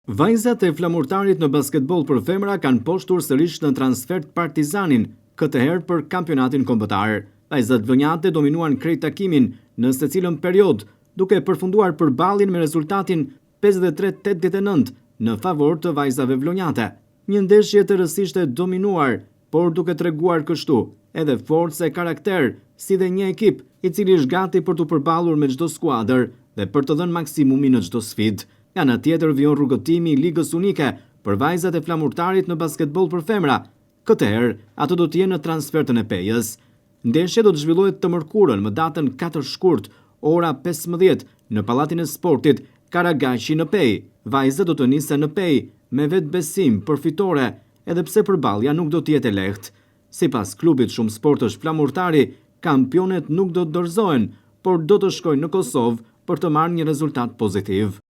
Vajzat e flamurtarit në basketbol për femra kanë poshtur sërish në transfert Partizanin, këtë herë për kampionatin kombëtar. Vajzat vënjate dominuan krejt takimin në secilën periudhë, duke përfunduar përballjen me rezultatin 53-89 në favor të vajzave vlonjate. Një ndeshje të rësisht e dominuar, por duke treguar kështu edhe forcë e karakter, si dhe një ekip i cili është gati për të përballur me çdo skuadër dhe për të dhënë maksimumin në çdo sfidë. Ana tjetër vijon rrugëtimi i ligës unike për vajzat e flamurtarit në basketbol për femra. Këtë herë, ato do të jenë në transfertën e Pejës. Ndeshja do të zhvillohet të mërkurën më datën 4 shkurt, ora 15 në Pallatin e Sportit Karagashi në Pejë. Vajzat do të nisen në Pejë me vetbesim për fitore, edhe pse përballja nuk do të jetë e lehtë. Sipas klubit Shumë Sportësh Flamurtari, kampionet nuk do të dorëzohen, por do të shkojnë në Kosovë për të marrë një rezultat pozitiv.